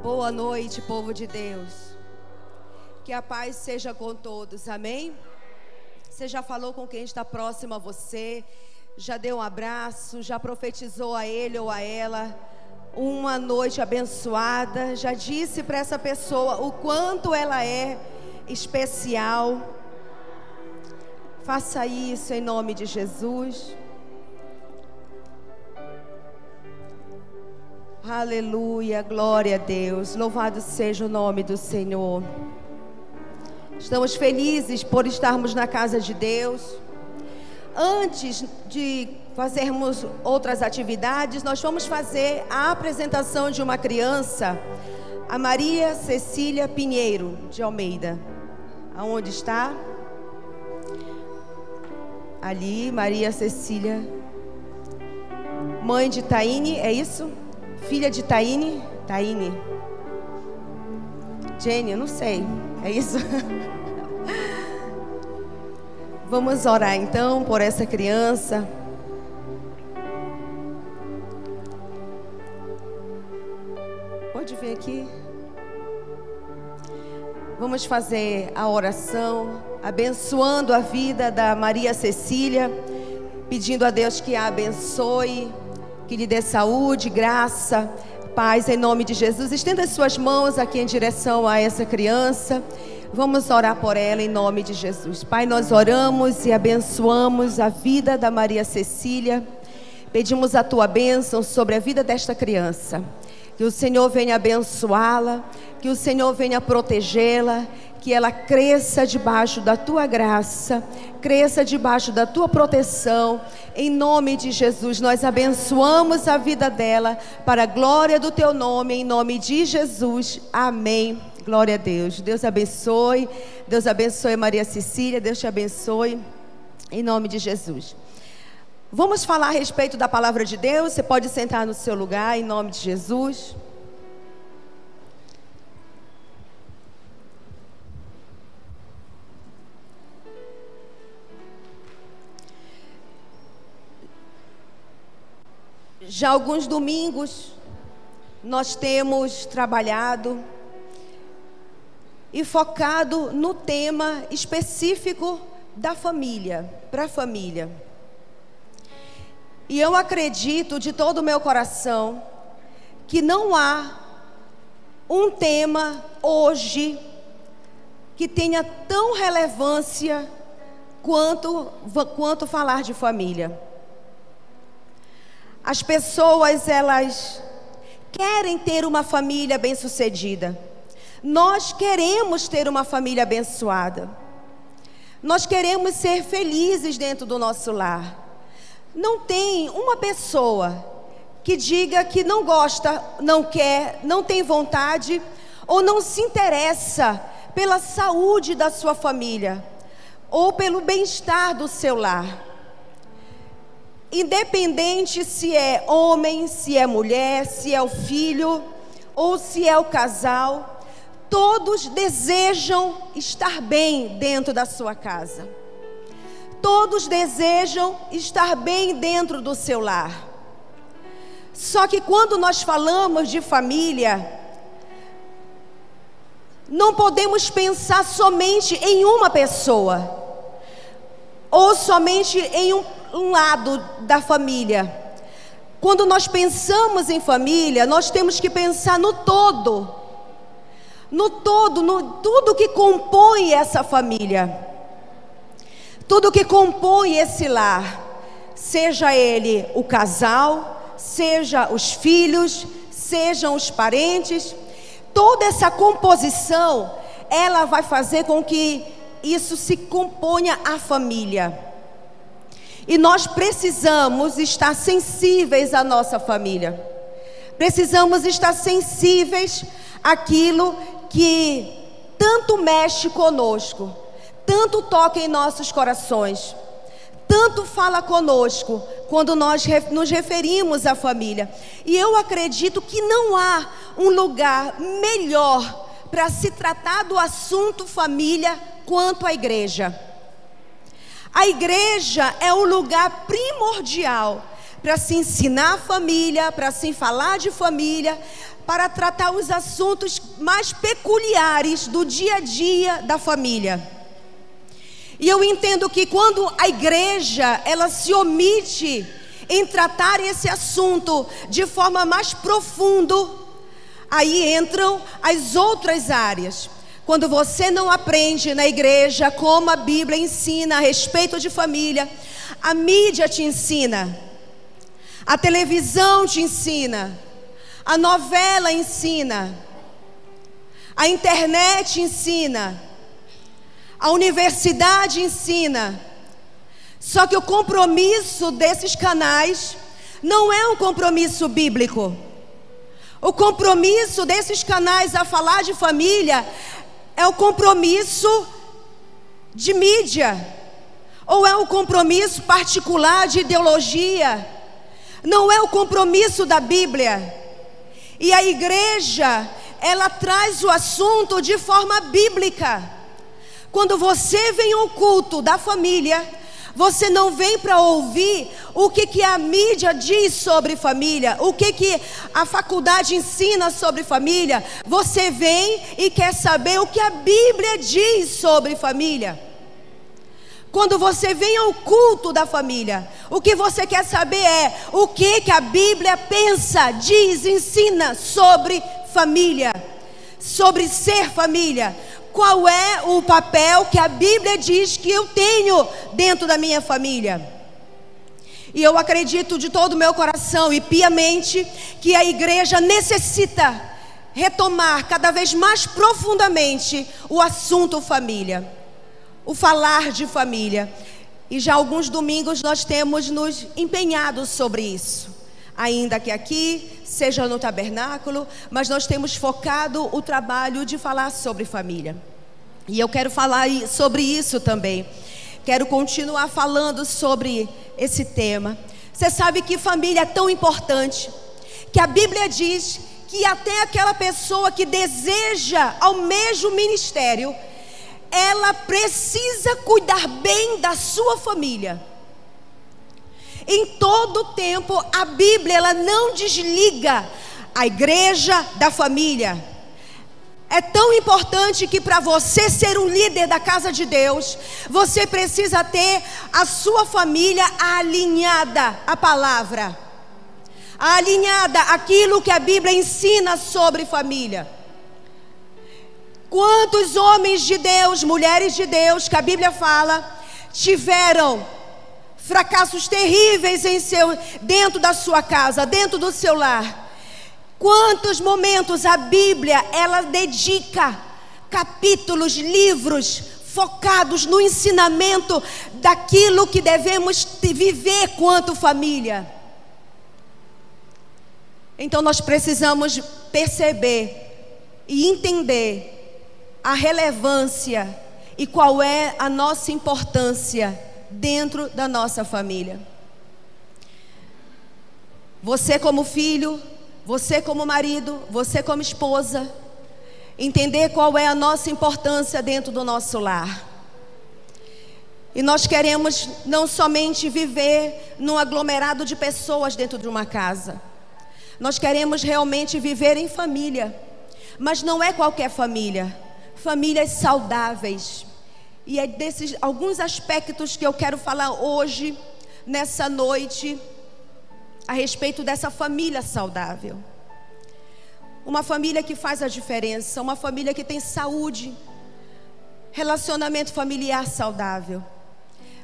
Boa noite, povo de Deus. Que a paz seja com todos, amém? Você já falou com quem está próximo a você, já deu um abraço, já profetizou a ele ou a ela uma noite abençoada, já disse para essa pessoa o quanto ela é especial. Faça isso em nome de Jesus. Aleluia, glória a Deus, louvado seja o nome do Senhor. Estamos felizes por estarmos na casa de Deus. Antes de fazermos outras atividades, nós vamos fazer a apresentação de uma criança, a Maria Cecília Pinheiro de Almeida. Aonde está? Ali, Maria Cecília, mãe de Taine, é isso? Filha de Taine? Jenny, eu não sei, é isso? Vamos orar então por essa criança. Pode vir aqui. Vamos fazer a oração, abençoando a vida da Maria Cecília, pedindo a Deus que a abençoe, que lhe dê saúde, graça, paz em nome de Jesus. Estenda as suas mãos aqui em direção a essa criança. Vamos orar por ela em nome de Jesus. Pai, nós oramos e abençoamos a vida da Maria Cecília. Pedimos a tua bênção sobre a vida desta criança. Que o Senhor venha abençoá-la, que o Senhor venha protegê-la, que ela cresça debaixo da tua graça, cresça debaixo da tua proteção. Em nome de Jesus, nós abençoamos a vida dela para a glória do teu nome, em nome de Jesus. Amém. Glória a Deus. Deus abençoe. Deus abençoe Maria Cecília. Deus te abençoe. Em nome de Jesus. Vamos falar a respeito da palavra de Deus. Você pode sentar no seu lugar, em nome de Jesus. Já há alguns domingos nós temos trabalhado e focado no tema específico da família, para a família. E eu acredito de todo o meu coração que não há um tema hoje que tenha tão relevância quanto falar de família. As pessoas, elas querem ter uma família bem-sucedida. Nós queremos ter uma família abençoada. Nós queremos ser felizes dentro do nosso lar. Não tem uma pessoa que diga que não gosta, não quer, não tem vontade ou não se interessa pela saúde da sua família ou pelo bem-estar do seu lar. Independente se é homem, se é mulher, se é o filho ou se é o casal, todos desejam estar bem dentro da sua casa. Todos desejam estar bem dentro do seu lar. Só que quando nós falamos de família, não podemos pensar somente em uma pessoa ou somente em um lado da família. Quando nós pensamos em família, nós temos que pensar no todo, no tudo que compõe essa família, tudo que compõe esse lar, seja ele o casal, seja os filhos, sejam os parentes. Toda essa composição, ela vai fazer com que isso se componha a família. E nós precisamos estar sensíveis à nossa família. Precisamos estar sensíveis àquilo que tanto mexe conosco, tanto toca em nossos corações, tanto fala conosco quando nós nos referimos à família. E eu acredito que não há um lugar melhor para se tratar do assunto família quanto a igreja. A igreja é o lugar primordial para se ensinar a família, para se falar de família, para tratar os assuntos mais peculiares do dia a dia da família. E eu entendo que quando a igreja, ela se omite em tratar esse assunto de forma mais profunda, aí entram as outras áreas. Quando você não aprende na igreja como a Bíblia ensina a respeito de família, a mídia te ensina, a televisão te ensina, a novela ensina, a internet ensina, a universidade ensina. Só que o compromisso desses canais não é um compromisso bíblico. O compromisso desses canais a falar de família é o compromisso de mídia, ou é o compromisso particular de ideologia. Não é o compromisso da Bíblia. E a igreja, ela traz o assunto de forma bíblica. Quando você vem ao culto da família, você não vem para ouvir o que a mídia diz sobre família, o que a faculdade ensina sobre família. Você vem e quer saber o que a Bíblia diz sobre família. Quando você vem ao culto da família, o que você quer saber é o que a Bíblia pensa, diz, ensina sobre família, sobre ser família. Qual é o papel que a Bíblia diz que eu tenho dentro da minha família? E eu acredito de todo o meu coração e piamente que a igreja necessita retomar cada vez mais profundamente o assunto família, o falar de família. E já alguns domingos nós temos nos empenhado sobre isso, ainda que aqui, seja no tabernáculo, mas nós temos focado o trabalho de falar sobre família. E eu quero falar sobre isso também. Quero continuar falando sobre esse tema. Você sabe que família é tão importante, que a Bíblia diz que até aquela pessoa que deseja almeja o ministério, ela precisa cuidar bem da sua família. Em todo tempo, a Bíblia, ela não desliga a igreja da família. É tão importante que para você ser um líder da casa de Deus, você precisa ter a sua família alinhada à palavra, alinhada àquilo que a Bíblia ensina sobre família. Quantos homens de Deus, mulheres de Deus, que a Bíblia fala, tiveram fracassos terríveis dentro da sua casa, dentro do seu lar? Quantos momentos a Bíblia, ela dedica capítulos, livros, focados no ensinamento daquilo que devemos viver quanto família. Então nós precisamos perceber e entender a relevância e qual é a nossa importância dentro da nossa família. Você como filho, você como marido, você como esposa, entender qual é a nossa importância dentro do nosso lar. E nós queremos não somente viver num aglomerado de pessoas dentro de uma casa. Nós queremos realmente viver em família. Mas não é qualquer família. Famílias saudáveis. E é desses alguns aspectos que eu quero falar hoje, nessa noite, a respeito dessa família saudável. Uma família que faz a diferença, uma família que tem saúde, relacionamento familiar saudável.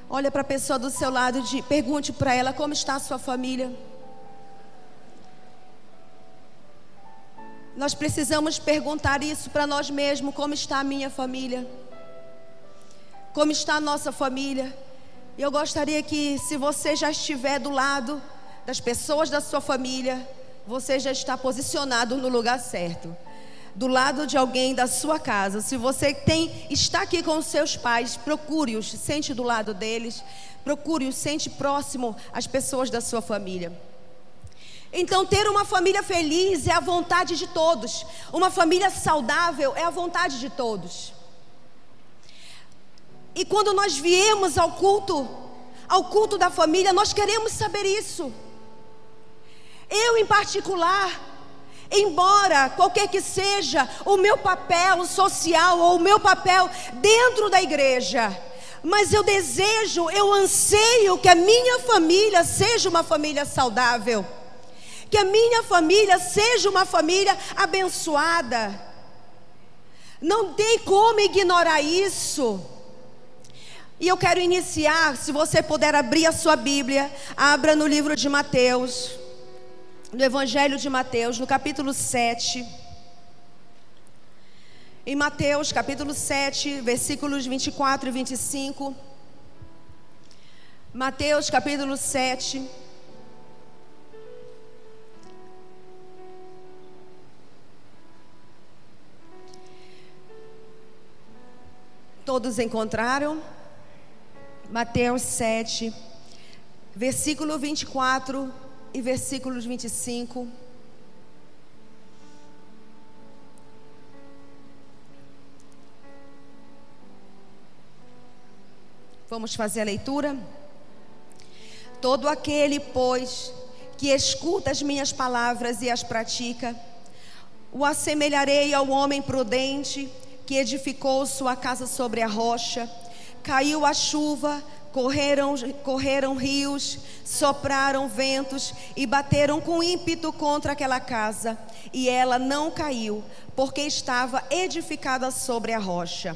Olha para a pessoa do seu lado e pergunte para ela como está a sua família. Nós precisamos perguntar isso para nós mesmos: como está a minha família? Como está a nossa família? E eu gostaria que, se você já estiver do lado das pessoas da sua família, você já está posicionado no lugar certo. Do lado de alguém da sua casa. Se você está aqui com os seus pais, procure-os, sente do lado deles. Procure-os, sente próximo às pessoas da sua família. Então, ter uma família feliz é a vontade de todos. Uma família saudável é a vontade de todos. E quando nós viemos ao culto da família, nós queremos saber isso. Eu, em particular, embora qualquer que seja o meu papel social ou o meu papel dentro da igreja, mas eu desejo, eu anseio que a minha família seja uma família saudável, que a minha família seja uma família abençoada. Não tem como ignorar isso. E eu quero iniciar, se você puder abrir a sua Bíblia, abra no livro de Mateus, no Evangelho de Mateus, no capítulo 7. Em Mateus, capítulo 7, versículos 24 e 25. Mateus, capítulo 7. Todos encontraram? Mateus 7, versículo 24 e versículos 25. Vamos fazer a leitura? Todo aquele, pois, que escuta as minhas palavras e as pratica, o assemelharei ao homem prudente que edificou sua casa sobre a rocha. Caiu a chuva, correram rios, sopraram ventos e bateram com ímpeto contra aquela casa, e ela não caiu, porque estava edificada sobre a rocha.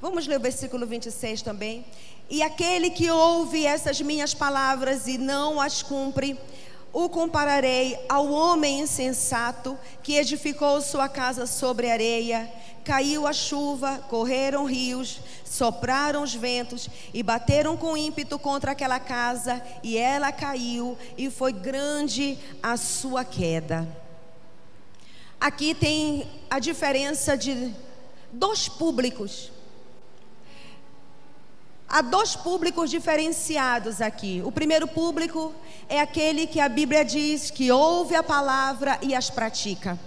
Vamos ler o versículo 26 também. E aquele que ouve essas minhas palavras e não as cumpre, o compararei ao homem insensato que edificou sua casa sobre areia. Caiu a chuva, correram rios, sopraram os ventos e bateram com ímpeto contra aquela casa, e ela caiu, e foi grande a sua queda. Aqui tem a diferença de dois públicos. Há dois públicos diferenciados aqui. O primeiro público é aquele que a Bíblia diz que ouve a palavra e as pratica.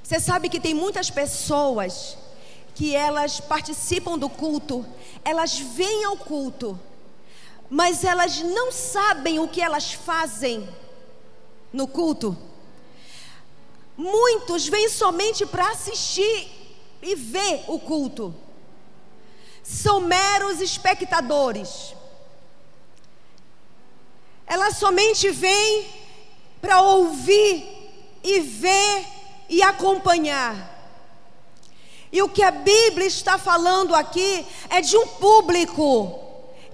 Você sabe que tem muitas pessoas que elas participam do culto, elas vêm ao culto, mas elas não sabem o que elas fazem no culto. Muitos vêm somente para assistir e ver o culto. São meros espectadores. Elas somente vêm para ouvir e ver e acompanhar. E o que a Bíblia está falando aqui é de um público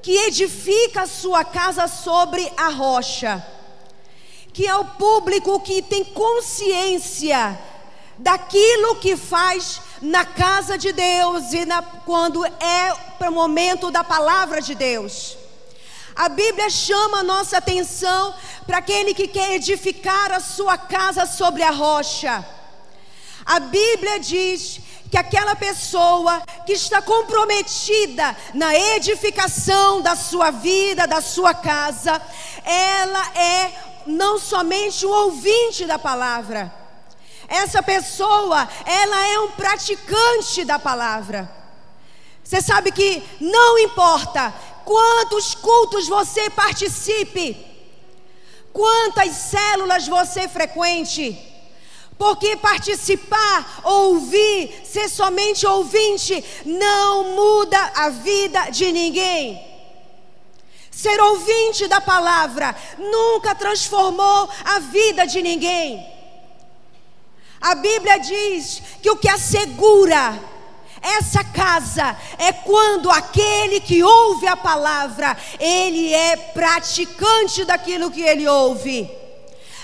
que edifica a sua casa sobre a rocha, que é o público que tem consciência daquilo que faz na casa de Deus e quando é para o momento da palavra de Deus. A Bíblia chama a nossa atenção para aquele que quer edificar a sua casa sobre a rocha. A Bíblia diz que aquela pessoa que está comprometida na edificação da sua vida, da sua casa, ela é não somente um ouvinte da palavra. Essa pessoa, ela é um praticante da palavra. Você sabe que não importa quantos cultos você participe, quantas células você frequente, porque participar, ouvir, ser somente ouvinte, não muda a vida de ninguém. Ser ouvinte da palavra nunca transformou a vida de ninguém. A Bíblia diz que o que assegura essa casa é quando aquele que ouve a palavra, ele é praticante daquilo que ele ouve.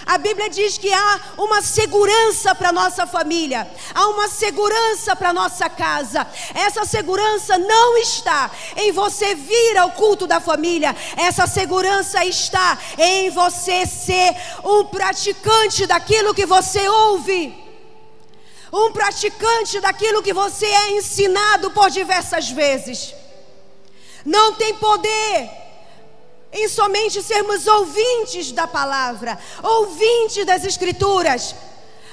A Bíblia diz que há uma segurança para a nossa família, há uma segurança para a nossa casa. Essa segurança não está em você vir ao culto da família, essa segurança está em você ser um praticante daquilo que você ouve. Um praticante daquilo que você é ensinado por diversas vezes. Não tem poder em somente sermos ouvintes da palavra, ouvintes das escrituras,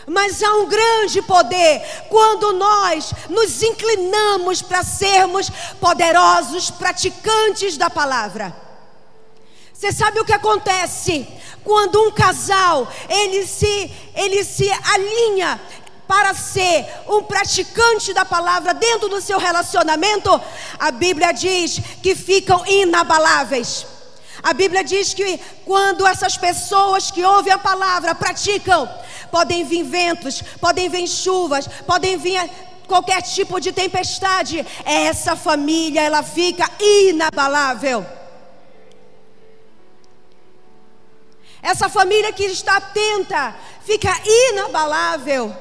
mas há um grande poder quando nós nos inclinamos para sermos poderosos praticantes da palavra. Você sabe o que acontece quando um casal, ele se alinha para ser um praticante da palavra dentro do seu relacionamento, a Bíblia diz que ficam inabaláveis. A Bíblia diz que quando essas pessoas que ouvem a palavra praticam, podem vir ventos, podem vir chuvas, podem vir qualquer tipo de tempestade, essa família, ela fica inabalável. Essa família que está atenta, fica inabalável.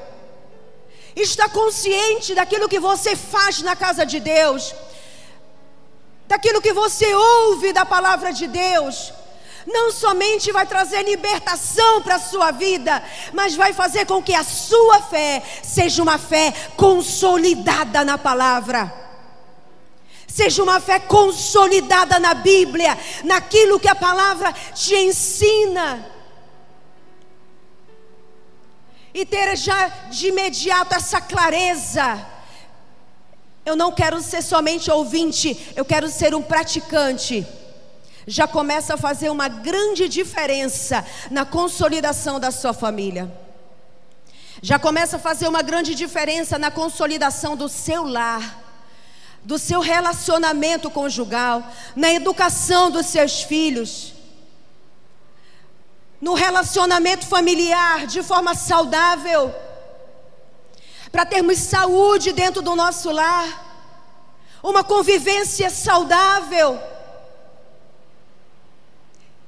Está consciente daquilo que você faz na casa de Deus, daquilo que você ouve da palavra de Deus. Não somente vai trazer libertação para a sua vida, mas vai fazer com que a sua fé seja uma fé consolidada na palavra. Seja uma fé consolidada na Bíblia, naquilo que a palavra te ensina. E ter já de imediato essa clareza. Eu não quero ser somente ouvinte, eu quero ser um praticante. Já começa a fazer uma grande diferença na consolidação da sua família. Já começa a fazer uma grande diferença na consolidação do seu lar, do seu relacionamento conjugal, na educação dos seus filhos, no relacionamento familiar de forma saudável, para termos saúde dentro do nosso lar, uma convivência saudável.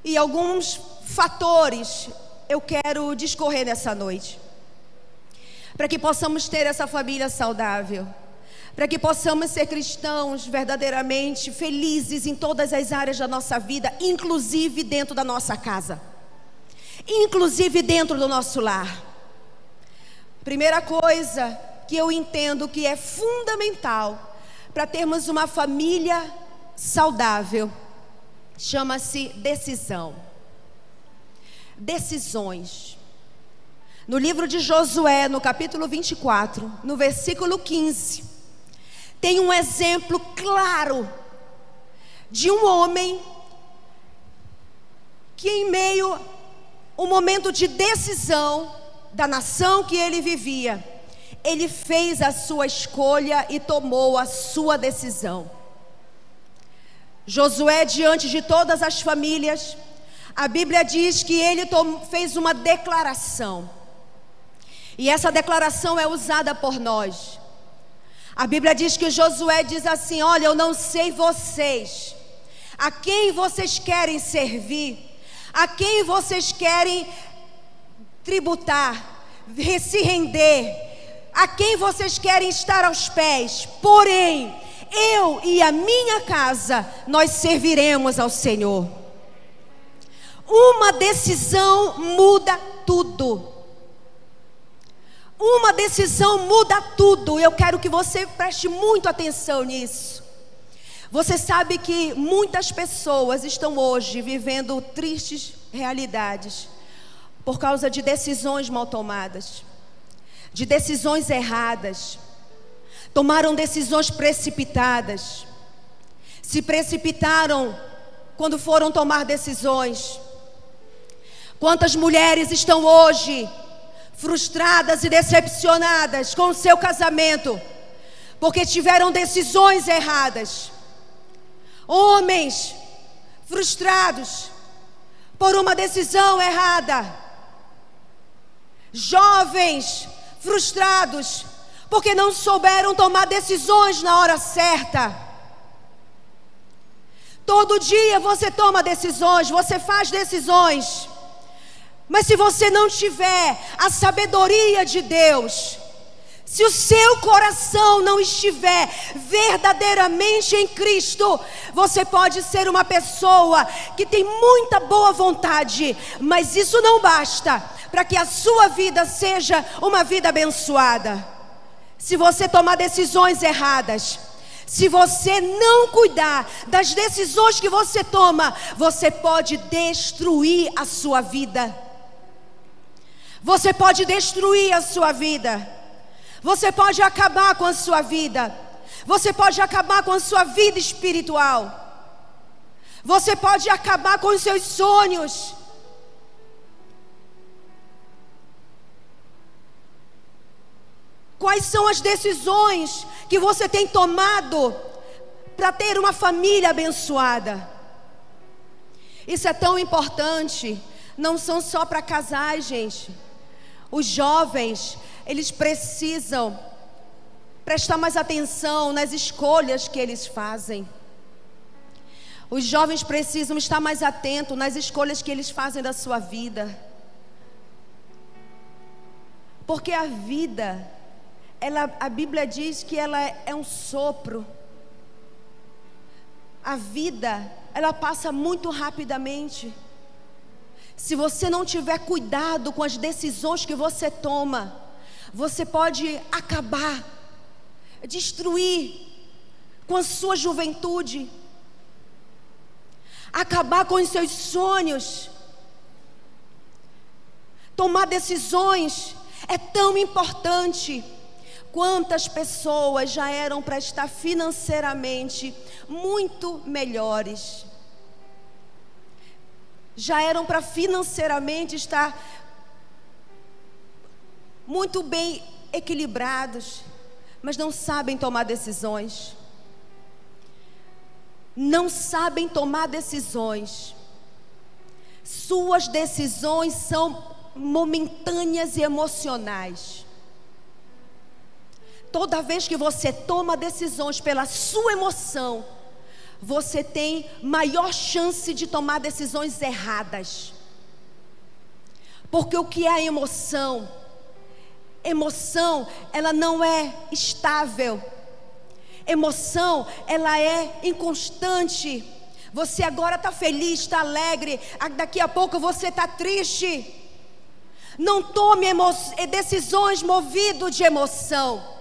E alguns fatores eu quero discorrer nessa noite, para que possamos ter essa família saudável, para que possamos ser cristãos verdadeiramente felizes em todas as áreas da nossa vida, inclusive dentro da nossa casa, inclusive dentro do nosso lar. Primeira coisa que eu entendo que é fundamental para termos uma família saudável, chama-se decisão. Decisões. No livro de Josué, no capítulo 24, no versículo 15, tem um exemplo claro de um homem que, em meio a um momento de decisão da nação que ele vivia, ele fez a sua escolha e tomou a sua decisão. Josué, diante de todas as famílias, a Bíblia diz que ele fez uma declaração. E essa declaração é usada por nós. A Bíblia diz que Josué diz assim: olha, eu não sei vocês, a quem vocês querem servir, a quem vocês querem tributar, se render, a quem vocês querem estar aos pés, porém, eu e a minha casa, nós serviremos ao Senhor. Uma decisão muda tudo. Uma decisão muda tudo. Eu quero que você preste muito atenção nisso. Você sabe que muitas pessoas estão hoje vivendo tristes realidades por causa de decisões mal tomadas, de decisões erradas. Tomaram decisões precipitadas, se precipitaram quando foram tomar decisões. Quantas mulheres estão hoje frustradas e decepcionadas com o seu casamento, porque tiveram decisões erradas. Homens frustrados por uma decisão errada. Jovens frustrados porque não souberam tomar decisões na hora certa. Todo dia você toma decisões, você faz decisões. Mas se você não tiver a sabedoria de Deus, se o seu coração não estiver verdadeiramente em Cristo, você pode ser uma pessoa que tem muita boa vontade, mas isso não basta para que a sua vida seja uma vida abençoada. Se você tomar decisões erradas, se você não cuidar das decisões que você toma, você pode destruir a sua vida. Você pode destruir a sua vida. Você pode acabar com a sua vida. Você pode acabar com a sua vida espiritual. Você pode acabar com os seus sonhos. Quais são as decisões que você tem tomado para ter uma família abençoada? Isso é tão importante. Não são só para casais, gente. Os jovens, eles precisam prestar mais atenção nas escolhas que eles fazem. Os jovens precisam estar mais atentos nas escolhas que eles fazem da sua vida. Porque a vida, a Bíblia diz que ela é um sopro. A vida, ela passa muito rapidamente. Se você não tiver cuidado com as decisões que você toma, você pode acabar, destruir com a sua juventude, acabar com os seus sonhos. Tomar decisões é tão importante. Quantas pessoas já eram para estar financeiramente muito melhores, já eram para financeiramente estar muito bem equilibrados, mas não sabem tomar decisões. Não sabem tomar decisões. Suas decisões são momentâneas e emocionais. Toda vez que você toma decisões pela sua emoção, você tem maior chance de tomar decisões erradas. Porque o que é a emoção? Emoção, ela não é estável. Emoção, ela é inconstante. Você agora está feliz, está alegre, daqui a pouco você está triste. Não tome decisões movidas de emoção.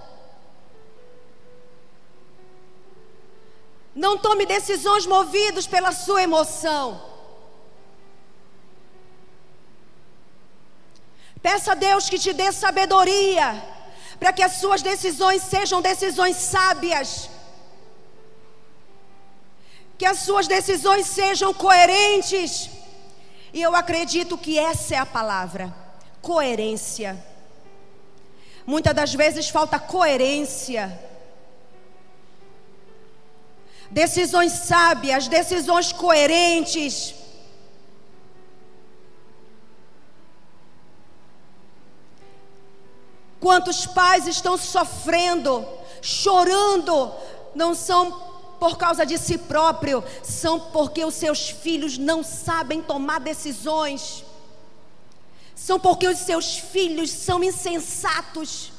Não tome decisões movidas pela sua emoção. Peça a Deus que te dê sabedoria, para que as suas decisões sejam decisões sábias, que as suas decisões sejam coerentes. E eu acredito que essa é a palavra: coerência. Muitas das vezes falta coerência. Decisões sábias, decisões coerentes. Quantos pais estão sofrendo, chorando, não são por causa de si próprio, são porque os seus filhos não sabem tomar decisões, são porque os seus filhos são insensatos.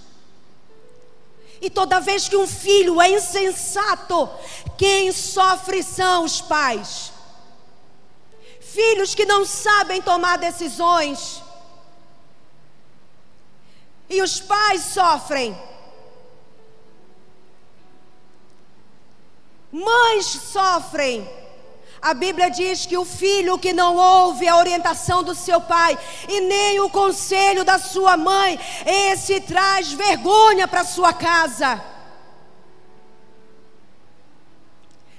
E toda vez que um filho é insensato, quem sofre são os pais. Filhos que não sabem tomar decisões, e os pais sofrem. Mães sofrem. A Bíblia diz que o filho que não ouve a orientação do seu pai e nem o conselho da sua mãe, esse traz vergonha para sua casa.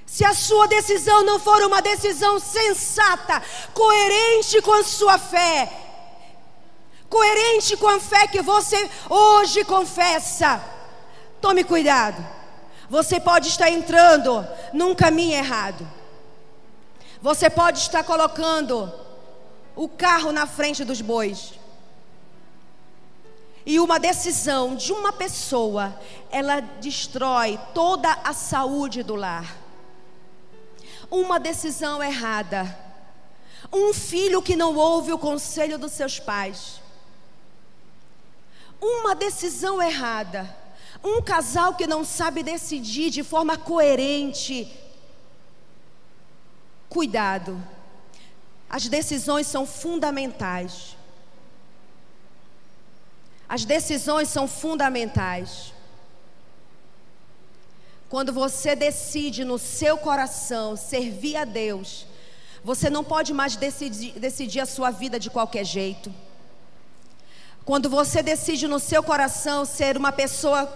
Se a sua decisão não for uma decisão sensata, coerente com a sua fé, coerente com a fé que você hoje confessa, tome cuidado. Você pode estar entrando num caminho errado. Você pode estar colocando o carro na frente dos bois. E uma decisão de uma pessoa, ela destrói toda a saúde do lar. Uma decisão errada, um filho que não ouve o conselho dos seus pais, uma decisão errada, um casal que não sabe decidir de forma coerente. Cuidado, as decisões são fundamentais. As decisões são fundamentais. Quando você decide no seu coração servir a Deus, você não pode mais decidir a sua vida de qualquer jeito. Quando você decide no seu coração ser uma pessoa,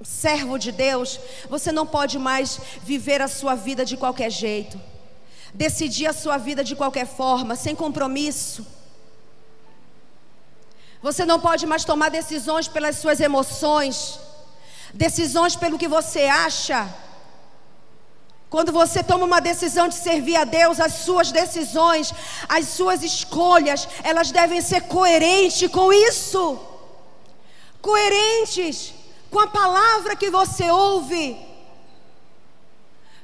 um servo de Deus, você não pode mais viver a sua vida de qualquer jeito. Decidir a sua vida de qualquer forma, sem compromisso. Você não pode mais tomar decisões pelas suas emoções, decisões pelo que você acha. Quando você toma uma decisão de servir a Deus, as suas decisões, as suas escolhas, elas devem ser coerentes com isso. Coerentes com a palavra que você ouve,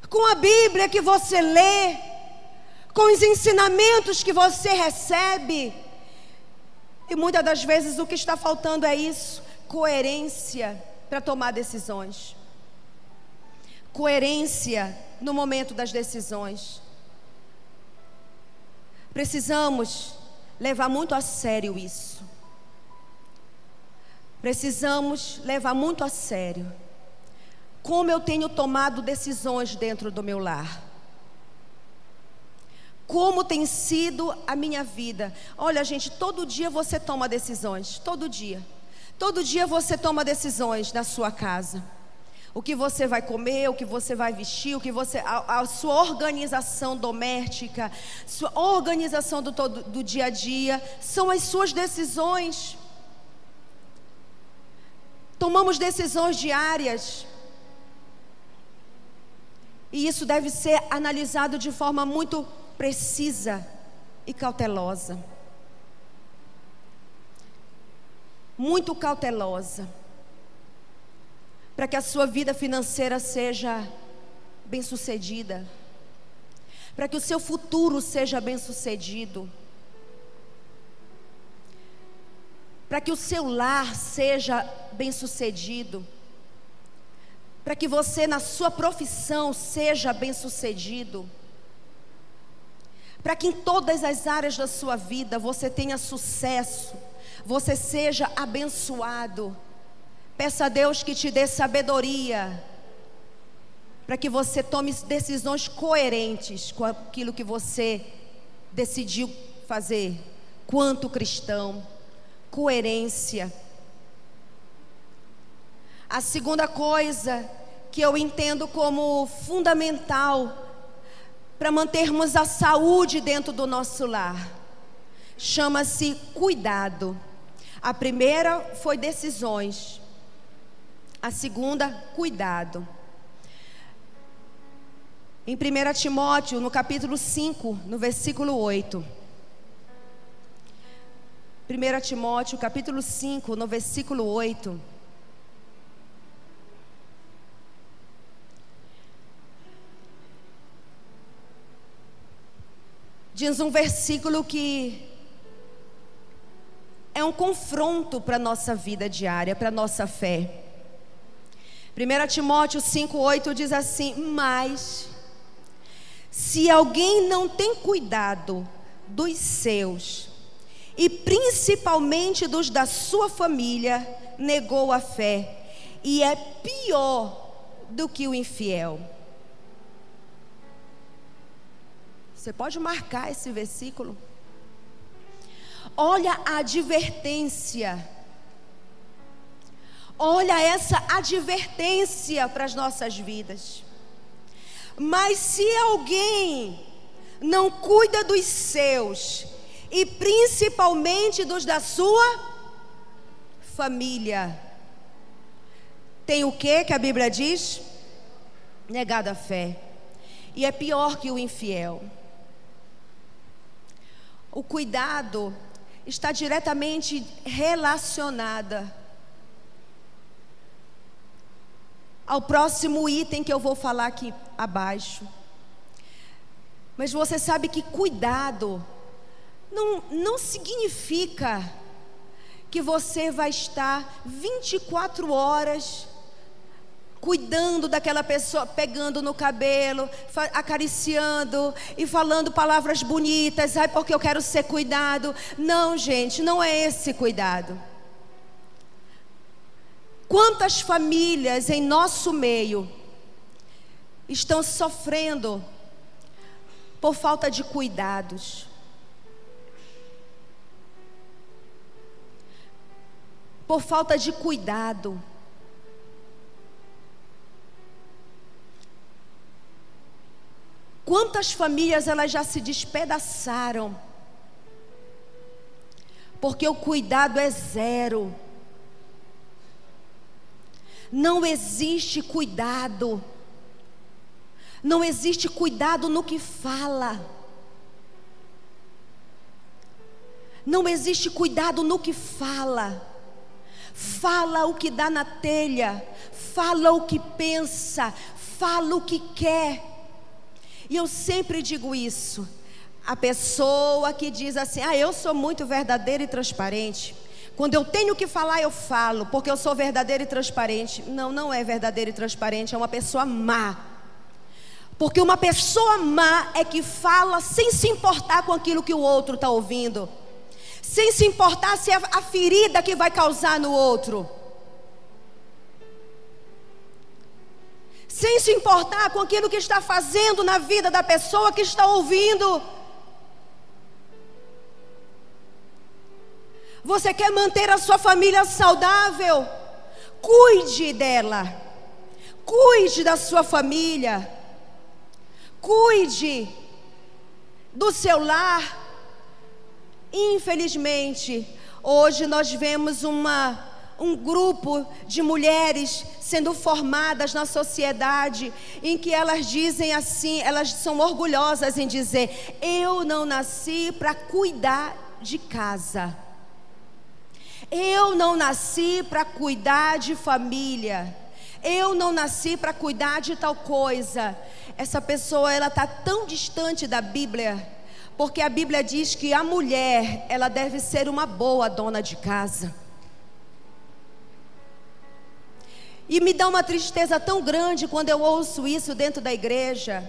com a Bíblia que você lê, com os ensinamentos que você recebe. E muitas das vezes o que está faltando é isso: coerência para tomar decisões, coerência no momento das decisões. Precisamos levar muito a sério isso. Precisamos levar muito a sério como eu tenho tomado decisões dentro do meu lar. Como tem sido a minha vida. Olha, gente, todo dia você toma decisões. Todo dia. Todo dia você toma decisões na sua casa. O que você vai comer, o que você vai vestir, a sua organização doméstica, sua organização do dia a dia, são as suas decisões. Tomamos decisões diárias. E isso deve ser analisado de forma muito precisa e cautelosa. Muito cautelosa. Para que a sua vida financeira seja bem-sucedida. Para que o seu futuro seja bem-sucedido. Para que o seu lar seja bem-sucedido. Para que você na sua profissão seja bem-sucedido. Para que em todas as áreas da sua vida você tenha sucesso, você seja abençoado. Peça a Deus que te dê sabedoria, para que você tome decisões coerentes com aquilo que você decidiu fazer, quanto cristão. Coerência. A segunda coisa que eu entendo como fundamental para mantermos a saúde dentro do nosso lar, chama-se cuidado. A primeira foi decisões, a segunda, cuidado. Em 1 Timóteo, no capítulo 5, no versículo 8. 1 Timóteo, capítulo 5, no versículo 8. Diz um versículo que é um confronto para a nossa vida diária, para a nossa fé. 1 Timóteo 5,8 diz assim: mas se alguém não tem cuidado dos seus, e principalmente dos da sua família, negou a fé, e é pior do que o infiel. Você pode marcar esse versículo. Olha a advertência. Olha essa advertência para as nossas vidas. Mas se alguém não cuida dos seus, e principalmente dos da sua família, tem o que a Bíblia diz? Negado a fé. E é pior que o infiel. O cuidado está diretamente relacionada ao próximo item que eu vou falar aqui abaixo. Mas você sabe que cuidado não significa que você vai estar 24 horas cuidando daquela pessoa, pegando no cabelo, acariciando e falando palavras bonitas, porque eu quero ser cuidado. Não, gente, não é esse cuidado. Quantas famílias em nosso meio estão sofrendo por falta de cuidados? Por falta de cuidado. Quantas famílias elas já se despedaçaram porque o cuidado é zero. Não existe cuidado. Não existe cuidado no que fala. Não existe cuidado no que fala. Fala o que dá na telha. Fala o que pensa. Fala o que quer. E eu sempre digo isso. A pessoa que diz assim: eu sou muito verdadeira e transparente. Quando eu tenho que falar, eu falo, porque eu sou verdadeira e transparente. Não, não é verdadeira e transparente, é uma pessoa má. Porque uma pessoa má é que fala sem se importar com aquilo que o outro está ouvindo, sem se importar se é a ferida que vai causar no outro, sem se importar com aquilo que está fazendo na vida da pessoa que está ouvindo. Você quer manter a sua família saudável? Cuide dela. Cuide da sua família. Cuide do seu lar. Infelizmente, hoje nós vemos um grupo de mulheres sendo formadas na sociedade, em que elas dizem assim, elas são orgulhosas em dizer: eu não nasci para cuidar de casa. Eu não nasci para cuidar de família. Eu não nasci para cuidar de tal coisa. Essa pessoa, ela está tão distante da Bíblia, porque a Bíblia diz que a mulher, ela deve ser uma boa dona de casa. E me dá uma tristeza tão grande quando eu ouço isso dentro da igreja.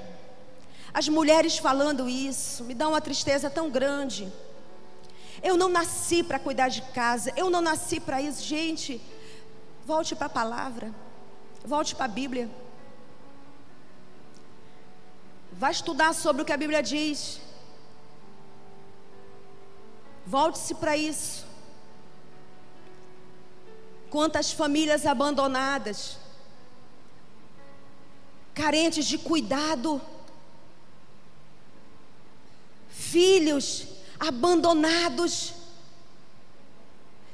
As mulheres falando isso, me dá uma tristeza tão grande. Eu não nasci para cuidar de casa. Eu não nasci para isso. Gente, volte para a palavra. Volte para a Bíblia. Vá estudar sobre o que a Bíblia diz. Volte-se para isso. Quantas famílias abandonadas, carentes de cuidado, filhos abandonados,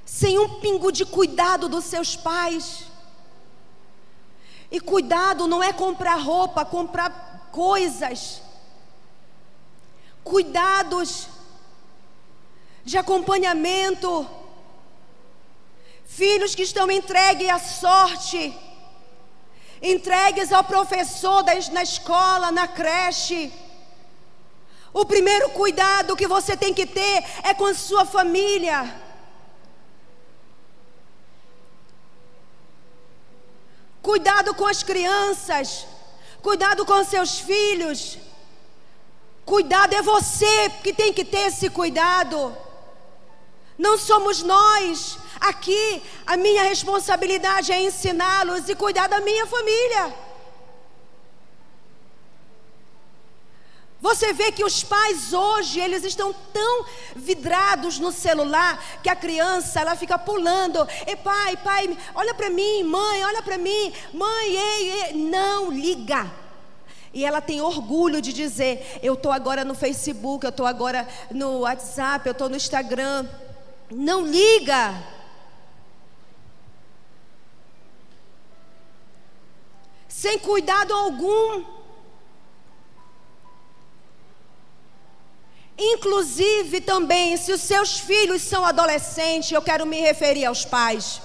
sem um pingo de cuidado dos seus pais. E cuidado não é comprar roupa, comprar coisas. Cuidados de acompanhamento. Filhos que estão entregues à sorte, entregues ao professor na escola, na creche. O primeiro cuidado que você tem que ter é com a sua família. Cuidado com as crianças. Cuidado com seus filhos. Cuidado, é você que tem que ter esse cuidado. Não somos nós. Aqui, a minha responsabilidade é ensiná-los e cuidar da minha família. Você vê que os pais hoje, eles estão tão vidrados no celular, que a criança, ela fica pulando. E pai, olha para mim, mãe, olha para mim, mãe, ei, não liga. E ela tem orgulho de dizer: eu estou agora no Facebook, eu estou agora no WhatsApp, eu estou no Instagram. Não liga. Sem cuidado algum. Inclusive também, se os seus filhos são adolescentes, eu quero me referir aos pais.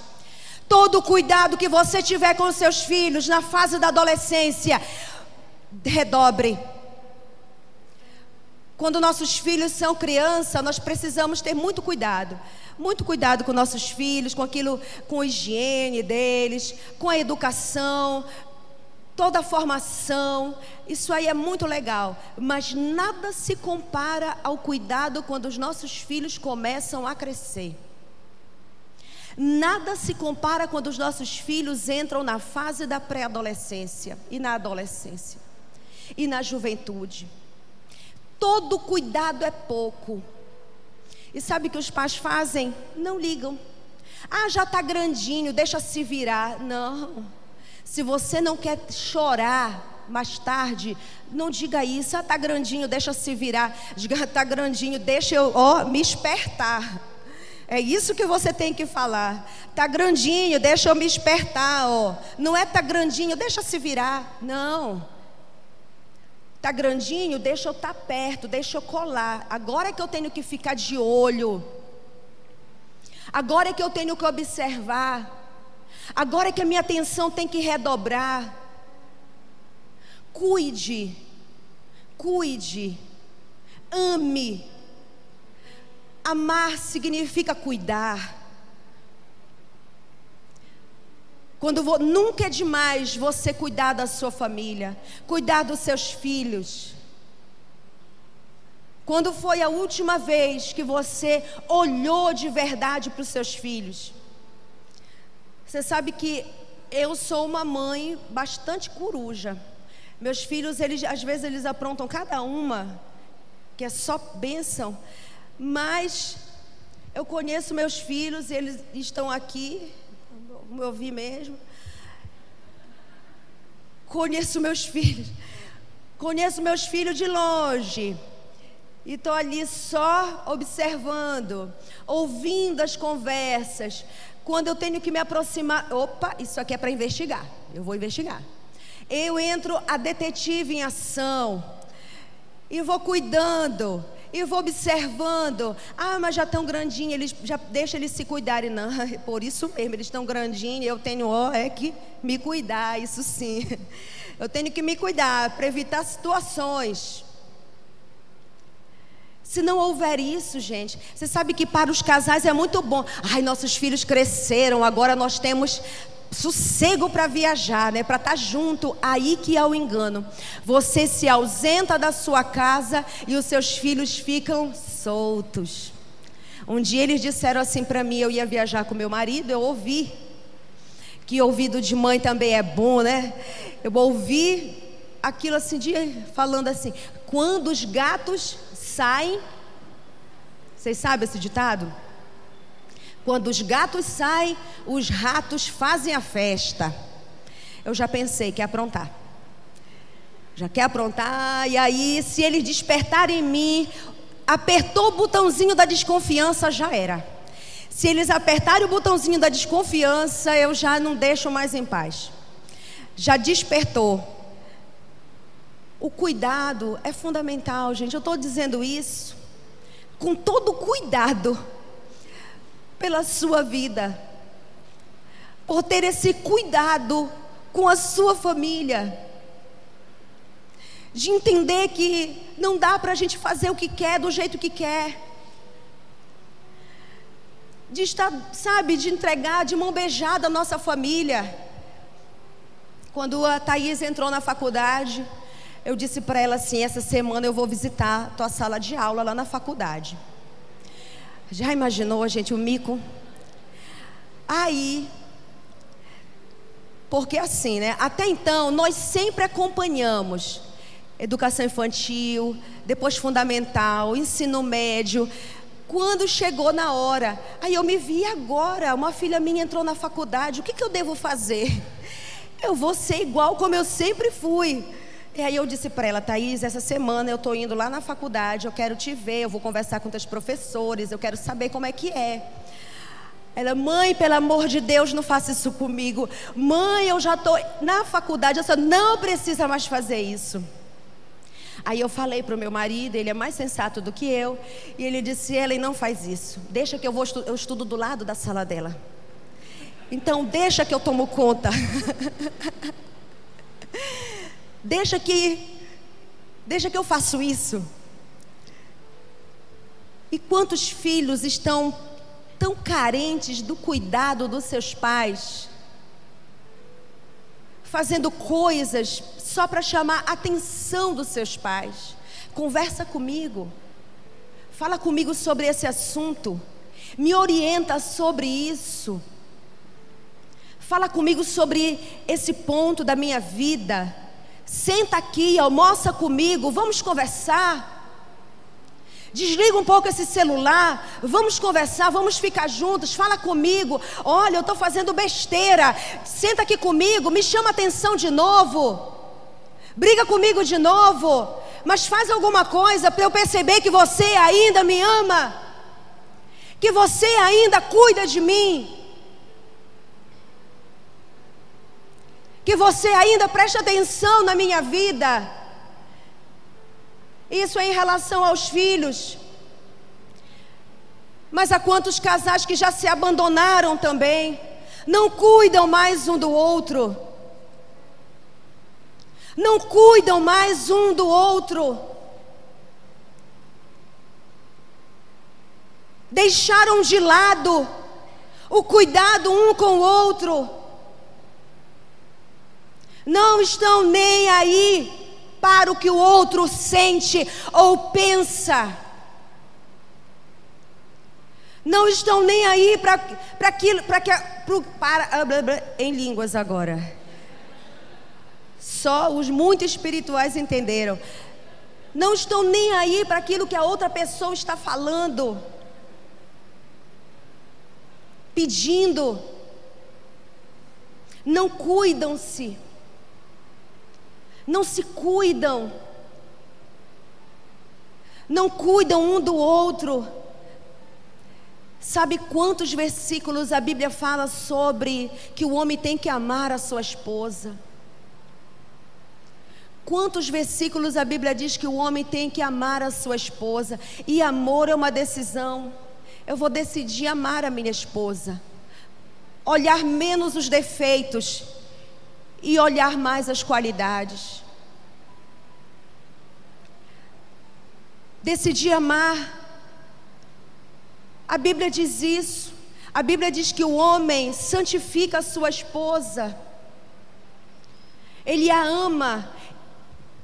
Todo cuidado que você tiver com os seus filhos na fase da adolescência, redobre. Quando nossos filhos são criança, nós precisamos ter muito cuidado. Muito cuidado com nossos filhos, com a higiene deles, com a educação, toda a formação. Isso aí é muito legal, mas nada se compara ao cuidado quando os nossos filhos começam a crescer. Nada se compara quando os nossos filhos entram na fase da pré-adolescência e na adolescência e na juventude. Todo cuidado é pouco. E sabe o que os pais fazem? Não ligam. Já está grandinho, deixa se virar. Não. Se você não quer chorar mais tarde, não diga isso. Está grandinho, deixa se virar. Diga: está grandinho, deixa eu me espertar. É isso que você tem que falar. Tá grandinho, deixa eu me espertar, ó. Não é tá grandinho, deixa se virar. Não. Tá grandinho, deixa eu estar perto, deixa eu colar. Agora é que eu tenho que ficar de olho. Agora é que eu tenho que observar. Agora é que a minha atenção tem que redobrar. Cuide. Cuide. Ame. Amar significa cuidar. Nunca é demais você cuidar da sua família, cuidar dos seus filhos. Quando foi a última vez que você olhou de verdade para os seus filhos? Você sabe que eu sou uma mãe bastante coruja. Meus filhos, às vezes eles aprontam cada uma, que é só bênção. Mas eu conheço meus filhos, eles estão aqui, como eu vi mesmo. Conheço meus filhos de longe. E estou ali só observando, ouvindo as conversas. Quando eu tenho que me aproximar, opa, isso aqui é para investigar, eu vou investigar. Eu entro a detetive em ação e vou cuidando. E vou observando. Ah, mas já estão grandinhos, deixa eles se cuidarem. Não, por isso mesmo, eles estão grandinhos. Eu tenho que me cuidar, isso sim. Eu tenho que me cuidar para evitar situações. Se não houver isso, gente, você sabe que para os casais é muito bom. Ai, nossos filhos cresceram, agora nós temos sossego para viajar, né? Para estar junto. Aí que é o engano. Você se ausenta da sua casa e os seus filhos ficam soltos. Um dia eles disseram assim para mim, eu ia viajar com meu marido, eu ouvi, que ouvido de mãe também é bom, né? Eu ouvi aquilo assim, falando assim, quando os gatos saem, vocês sabem esse ditado? Quando os gatos saem, os ratos fazem a festa. Eu já pensei, quer aprontar. Já quer aprontar, e aí se eles despertarem em mim, apertou o botãozinho da desconfiança, já era. Se eles apertarem o botãozinho da desconfiança, eu já não deixo mais em paz. Já despertou. O cuidado é fundamental, gente. Eu estou dizendo isso com todo cuidado pela sua vida, por ter esse cuidado com a sua família, de entender que não dá para a gente fazer o que quer, do jeito que quer, de estar, sabe, de entregar de mão beijada a nossa família. Quando a Thaís entrou na faculdade, eu disse para ela assim, essa semana eu vou visitar a tua sala de aula lá na faculdade. Já imaginou, gente, o mico? Aí, porque assim, né? Até então, nós sempre acompanhamos educação infantil, depois fundamental, ensino médio. Quando chegou na hora, aí eu me vi agora, uma filha minha entrou na faculdade, o que eu devo fazer? Eu vou ser igual como eu sempre fui. E aí eu disse para ela, Thaís, essa semana eu estou indo lá na faculdade, eu quero te ver, eu vou conversar com teus professores, eu quero saber como é que é. Ela, mãe, pelo amor de Deus, não faça isso comigo. Mãe, eu já estou na faculdade, você não precisa mais fazer isso. Aí eu falei para o meu marido, ele é mais sensato do que eu, e ele disse, Ellen, não faz isso, deixa que eu estudo do lado da sala dela. Então deixa que eu tomo conta. Deixa que eu faço isso. E quantos filhos estão tão carentes do cuidado dos seus pais, fazendo coisas só para chamar a atenção dos seus pais. Conversa comigo, fala comigo sobre esse assunto, me orienta sobre isso, fala comigo sobre esse ponto da minha vida. Senta aqui, almoça comigo, vamos conversar. Desliga um pouco esse celular, vamos conversar, vamos ficar juntos, fala comigo. Olha, eu estou fazendo besteira, senta aqui comigo, me chama atenção de novo. Briga comigo de novo, mas faz alguma coisa para eu perceber que você ainda me ama. que você ainda cuida de mim, que você ainda presta atenção na minha vida. Isso é em relação aos filhos. Mas há quantos casais que já se abandonaram também, não cuidam mais um do outro, não cuidam mais um do outro, deixaram de lado o cuidado um com o outro, não estão nem aí para o que o outro sente ou pensa, não estão nem aí para aquilo, em línguas agora. Só os muito espirituais entenderam. Não estão nem aí para aquilo que a outra pessoa está falando, pedindo. Não cuidam-se, não se cuidam, não cuidam um do outro. Sabe quantos versículos a Bíblia fala sobre que o homem tem que amar a sua esposa? Quantos versículos a Bíblia diz que o homem tem que amar a sua esposa? E amor é uma decisão. Eu vou decidir amar a minha esposa, olhar menos os defeitos e olhar mais as qualidades. Decidir amar. A Bíblia diz isso. A Bíblia diz que o homem santifica a sua esposa, ele a ama.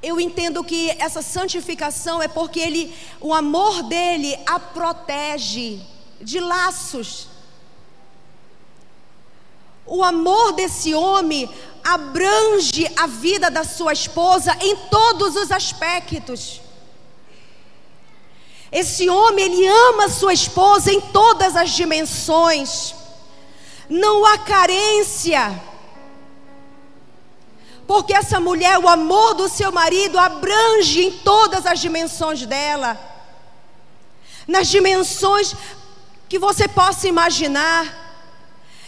Eu entendo que essa santificação é porque o amor dele a protege de laços. O amor desse homem abrange a vida da sua esposa em todos os aspectos. Esse homem, ele ama a sua esposa em todas as dimensões. Não há carência, porque essa mulher, o amor do seu marido abrange em todas as dimensões dela, nas dimensões que você possa imaginar.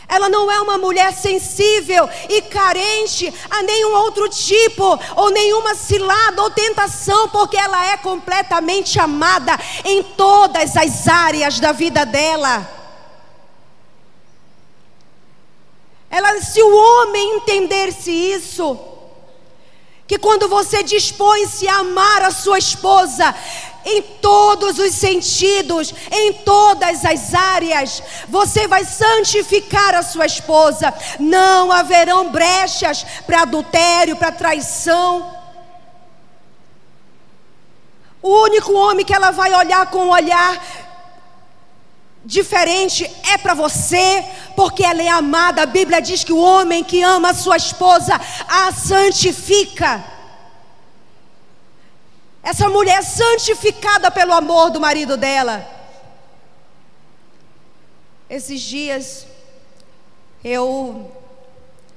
Ela não é uma mulher sensível e carente a nenhum outro tipo, ou nenhuma cilada ou tentação, porque ela é completamente amada em todas as áreas da vida dela. Se o homem entendesse isso, que quando você dispõe-se a amar a sua esposa em todos os sentidos, em todas as áreas, você vai santificar a sua esposa. Não haverão brechas para adultério, para traição. O único homem que ela vai olhar com um olhar diferente é para você, porque ela é amada. A Bíblia diz que o homem que ama a sua esposa a santifica. Essa mulher é santificada pelo amor do marido dela. Esses dias eu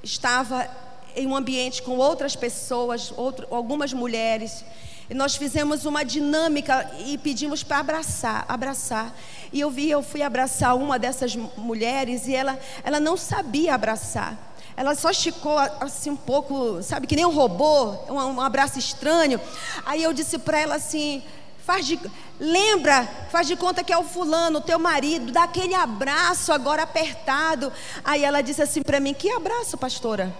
estava em um ambiente com outras pessoas, algumas mulheres, e nós fizemos uma dinâmica e pedimos para abraçar. E eu fui abraçar uma dessas mulheres e ela não sabia abraçar. Ela só esticou assim um pouco, sabe, que nem um robô, um abraço estranho. Aí eu disse para ela assim: faz de conta que é o fulano, teu marido, dá aquele abraço agora apertado. Aí ela disse assim para mim: que abraço, pastora?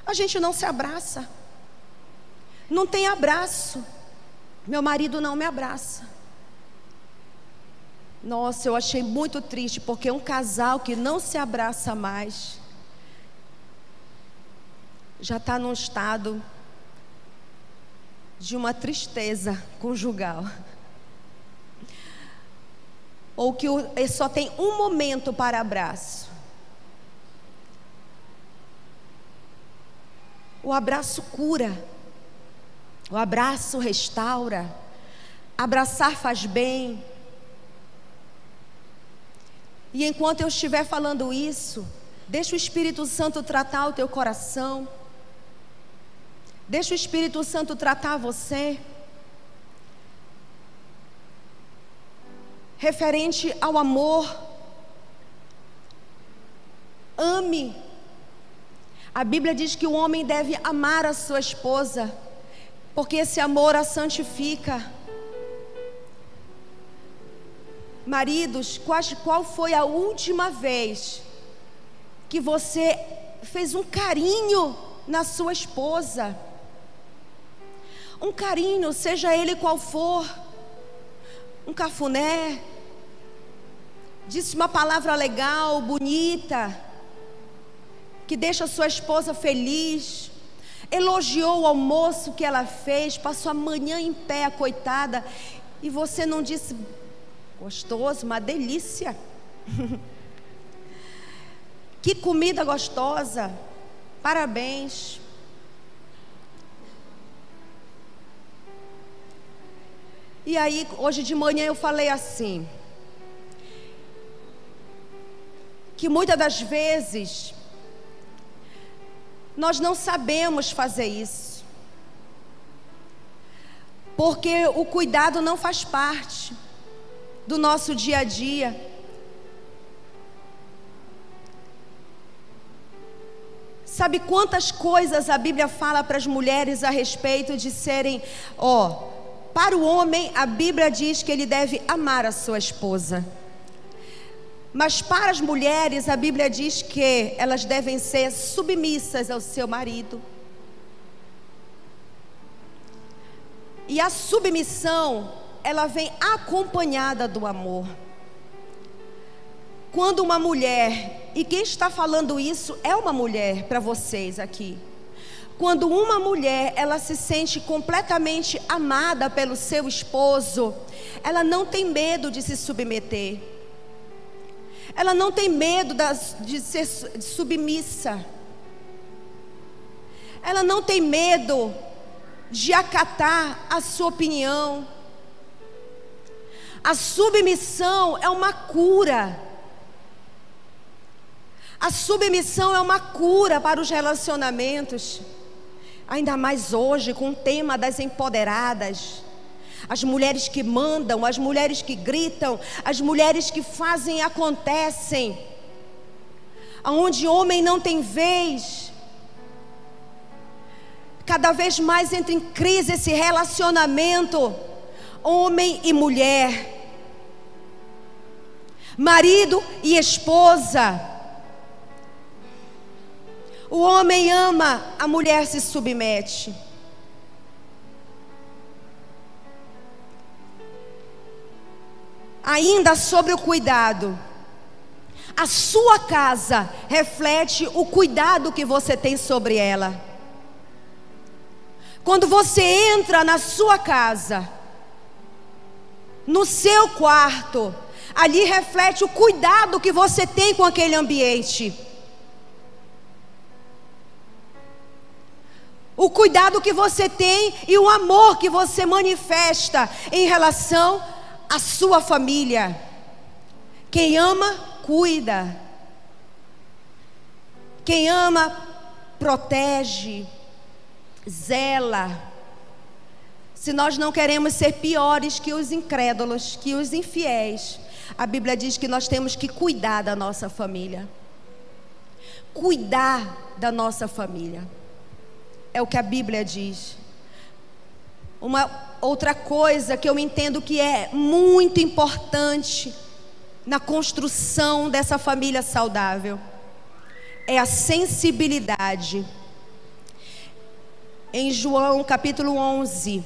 A gente não se abraça, não tem abraço, meu marido não me abraça. Nossa, eu achei muito triste, porque um casal que não se abraça mais já está num estado de uma tristeza conjugal, ou que só tem um momento para abraço. O abraço cura, o abraço restaura, abraçar faz bem. E enquanto eu estiver falando isso, deixa o Espírito Santo tratar o teu coração. Deixa o Espírito Santo tratar você. referente ao amor. Ame. A Bíblia diz que o homem deve amar a sua esposa, porque esse amor a santifica. Maridos, qual foi a última vez que você fez um carinho na sua esposa? Um carinho, seja ele qual for. Um cafuné, disse uma palavra legal, bonita, que deixa a sua esposa feliz, elogiou o almoço que ela fez, passou a manhã em pé, a coitada, e você não disse: gostoso, uma delícia. Que comida gostosa, parabéns. E aí, hoje de manhã eu falei assim, que muitas das vezes nós não sabemos fazer isso, porque o cuidado não faz parte do nosso dia a dia. Sabe quantas coisas a Bíblia fala para as mulheres a respeito de serem, para o homem, a Bíblia diz que ele deve amar a sua esposa. Mas para as mulheres, a Bíblia diz que elas devem ser submissas ao seu marido. E a submissão, ela vem acompanhada do amor. Quando uma mulher, e quem está falando isso é uma mulher para vocês aqui. Quando uma mulher, ela se sente completamente amada pelo seu esposo, ela não tem medo de se submeter. Ela não tem medo de ser submissa. Ela não tem medo de acatar a sua opinião. A submissão é uma cura. A submissão é uma cura para os relacionamentos. Ainda mais hoje, com o tema das empoderadas. As mulheres que mandam, as mulheres que gritam, as mulheres que fazem e acontecem. Onde homem não tem vez. Cada vez mais entra em crise esse relacionamento, homem e mulher, marido e esposa. O homem ama, a mulher se submete. Ainda sobre o cuidado, a sua casa reflete o cuidado que você tem sobre ela. Quando você entra na sua casa, no seu quarto, ali reflete o cuidado que você tem com aquele ambiente. O cuidado que você tem e o amor que você manifesta em relação à sua família. Quem ama, cuida. Quem ama, protege, zela. Se nós não queremos ser piores que os incrédulos, que os infiéis, a Bíblia diz que nós temos que cuidar da nossa família. Cuidar da nossa família. É o que a Bíblia diz. Uma outra coisa que eu entendo que é muito importante na construção dessa família saudável é a sensibilidade. Em João capítulo 11,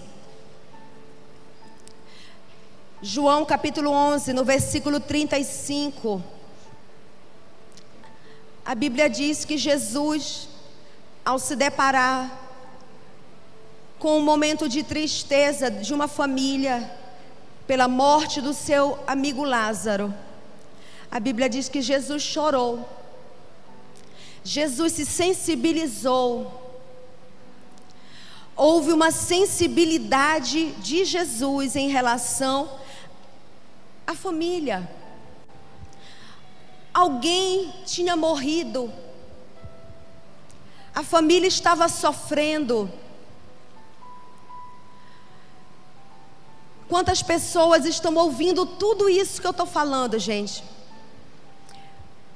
João capítulo 11, no versículo 35, a Bíblia diz que Jesus, ao se deparar com um momento de tristeza de uma família pela morte do seu amigo Lázaro, a Bíblia diz que Jesus chorou. Jesus se sensibilizou. Houve uma sensibilidade de Jesus em relação à família. Alguém tinha morrido. A família estava sofrendo. Quantas pessoas estão ouvindo tudo isso que eu estou falando, gente?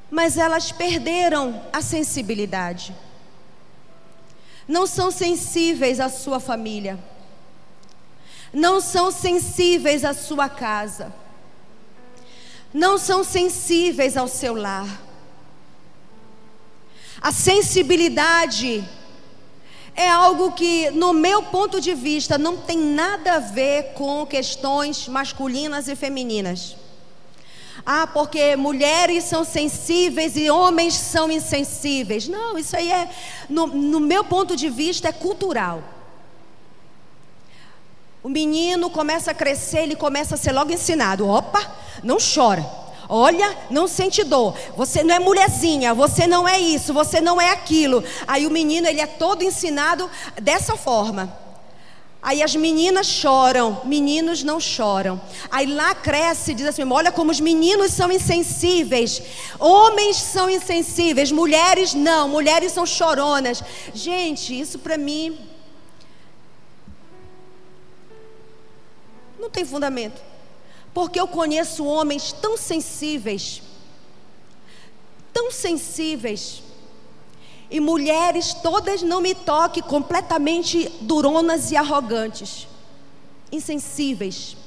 Mas elas perderam a sensibilidade. Não são sensíveis à sua família. Não são sensíveis à sua casa. Não são sensíveis ao seu lar. A sensibilidade é algo que, no meu ponto de vista, não tem nada a ver com questões masculinas e femininas. Porque mulheres são sensíveis e homens são insensíveis. Não, isso aí no meu ponto de vista, é cultural. O menino começa a crescer, ele começa a ser logo ensinado. Opa, não chora. Olha, não sente dor. Você não é mulherzinha, você não é isso, você não é aquilo. Aí o menino, ele é todo ensinado dessa forma. Aí as meninas choram, meninos não choram. Aí lá cresce e diz assim: olha como os meninos são insensíveis. Homens são insensíveis, mulheres não, mulheres são choronas. Gente, isso para mim não tem fundamento. Porque eu conheço homens tão sensíveis, e mulheres todas, não me toque, completamente duronas e arrogantes, insensíveis.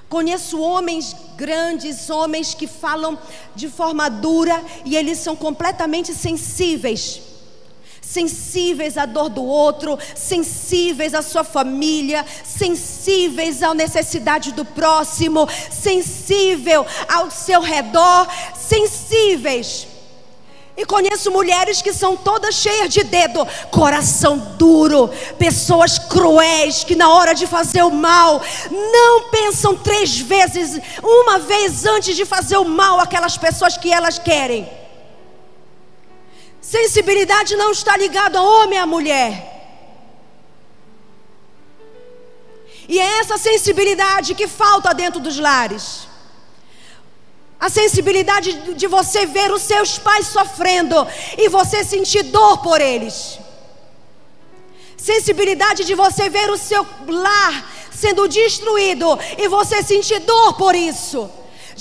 Conheço homens grandes, homens que falam de forma dura, e eles são completamente sensíveis. Sensíveis à dor do outro, sensíveis à sua família, sensíveis à necessidade do próximo, sensível ao seu redor, sensíveis. E conheço mulheres que são todas cheias de dedo, coração duro, pessoas cruéis que na hora de fazer o mal não pensam 3 vezes, uma vez antes de fazer o mal àquelas pessoas que elas querem. Sensibilidade não está ligada a homem e a mulher. E é essa sensibilidade que falta dentro dos lares. A sensibilidade de você ver os seus pais sofrendo e você sentir dor por eles. Sensibilidade de você ver o seu lar sendo destruído e você sentir dor por isso.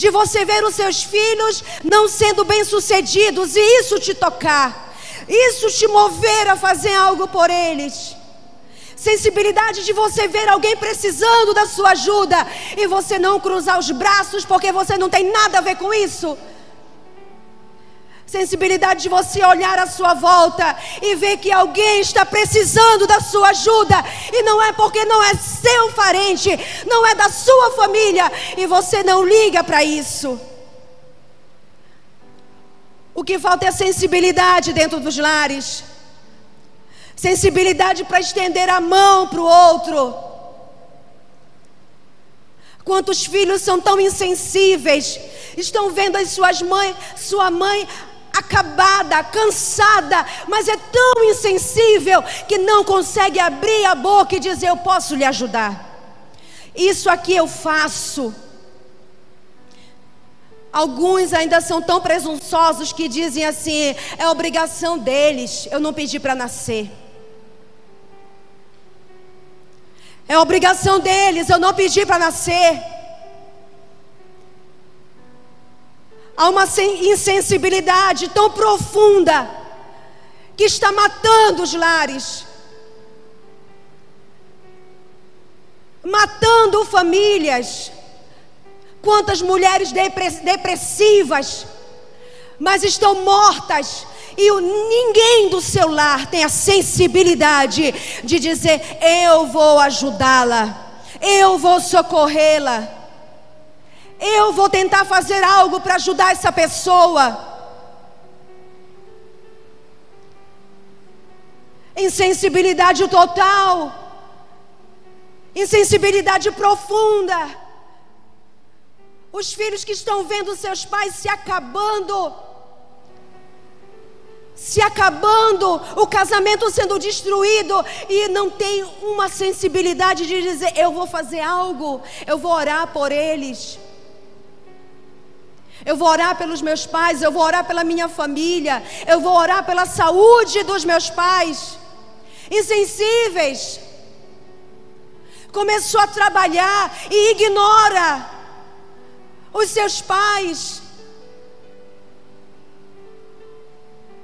De você ver os seus filhos não sendo bem-sucedidos e isso te tocar, isso te mover a fazer algo por eles. Sensibilidade de você ver alguém precisando da sua ajuda e você não cruzar os braços porque você não tem nada a ver com isso. Sensibilidade de você olhar à sua volta e ver que alguém está precisando da sua ajuda e não é porque não é seu parente, não é da sua família e você não liga para isso. O que falta é sensibilidade dentro dos lares. Sensibilidade para estender a mão para o outro. Quantos filhos são tão insensíveis, estão vendo sua mãe acabada, cansada, mas é tão insensível que não consegue abrir a boca e dizer: eu posso lhe ajudar, isso aqui eu faço. Alguns ainda são tão presunçosos que dizem assim: é obrigação deles, eu não pedi para nascer. É obrigação deles, eu não pedi para nascer. Há uma insensibilidade tão profunda que está matando os lares, matando famílias. Quantas mulheres depressivas, mas estão mortas, e ninguém do seu lar tem a sensibilidade de dizer: eu vou ajudá-la, eu vou socorrê-la, eu vou tentar fazer algo para ajudar essa pessoa. Insensibilidade total, insensibilidade profunda. Os filhos que estão vendo seus pais se acabando, o casamento sendo destruído, e não tem uma sensibilidade de dizer: eu vou fazer algo, eu vou orar por eles, eu vou orar pelos meus pais, eu vou orar pela minha família, eu vou orar pela saúde dos meus pais. Insensíveis. começou a trabalhar e ignora os seus pais.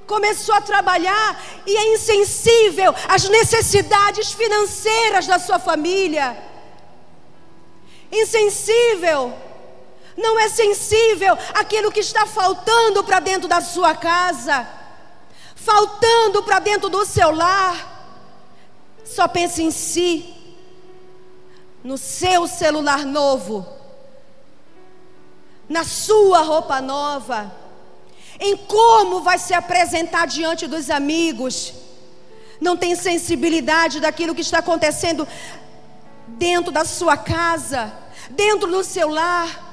Começou a trabalhar e é insensível às necessidades financeiras da sua família. Insensível. Não é sensível àquilo que está faltando para dentro da sua casa, faltando para dentro do seu lar. Só pensa em si, no seu celular novo, na sua roupa nova, em como vai se apresentar diante dos amigos. Não tem sensibilidade daquilo que está acontecendo dentro da sua casa, dentro do seu lar.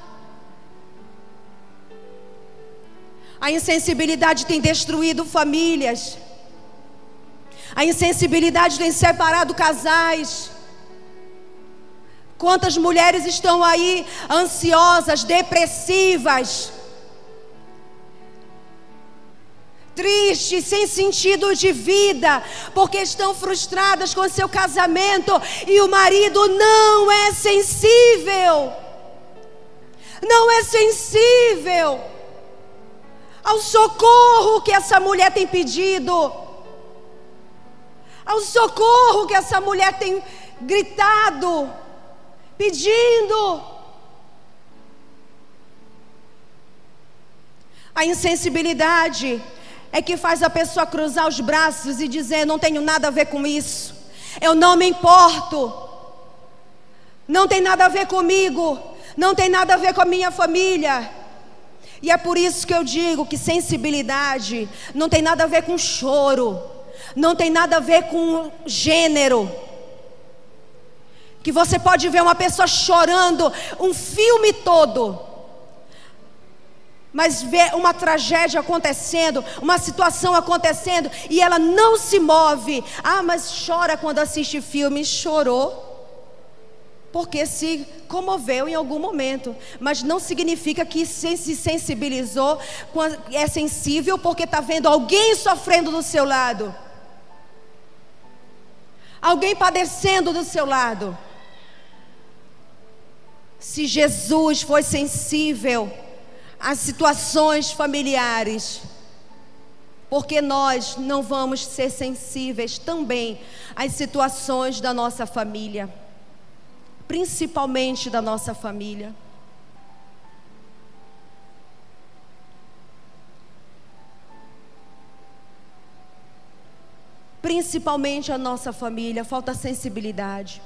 A insensibilidade tem destruído famílias. A insensibilidade tem separado casais. Quantas mulheres estão aí ansiosas, depressivas, tristes, sem sentido de vida, porque estão frustradas com seu casamento e o marido não é sensível. Não é sensível ao socorro que essa mulher tem pedido, ao socorro que essa mulher tem gritado, pedindo. A insensibilidade é que faz a pessoa cruzar os braços e dizer: não tenho nada a ver com isso, eu não me importo, não tem nada a ver comigo, não tem nada a ver com a minha família. E é por isso que eu digo que sensibilidade não tem nada a ver com choro, não tem nada a ver com gênero. Que você pode ver uma pessoa chorando um filme todo, mas ver uma tragédia acontecendo, uma situação acontecendo, e ela não se move. Ah, mas chora quando assiste filme. Chorou porque se comoveu em algum momento, mas não significa que se sensibilizou, é sensível porque está vendo alguém sofrendo do seu lado, alguém padecendo do seu lado. Se Jesus foi sensível às situações familiares, porque nós não vamos ser sensíveis também às situações da nossa família, principalmente da nossa família. Principalmente a nossa família, falta sensibilidade.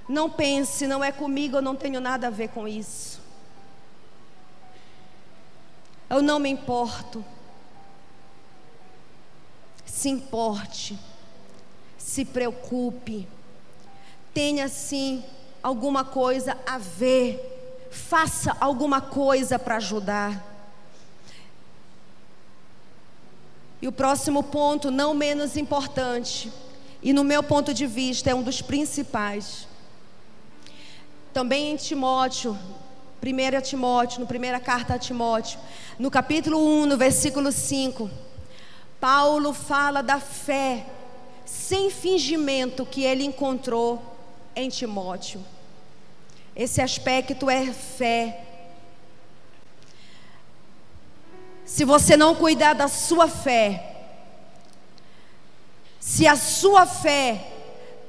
Não pense, não é comigo, eu não tenho nada a ver com isso. Eu não me importo. Se importe, se preocupe, tenha sim alguma coisa a ver, faça alguma coisa para ajudar. E o próximo ponto, não menos importante, e no meu ponto de vista é um dos principais, também em Timóteo, 1 Timóteo, na primeira carta a Timóteo, no capítulo 1, no versículo 5, Paulo fala da fé sem fingimento que ele encontrou em Timóteo. Esse aspecto é fé. Se você não cuidar da sua fé, se a sua fé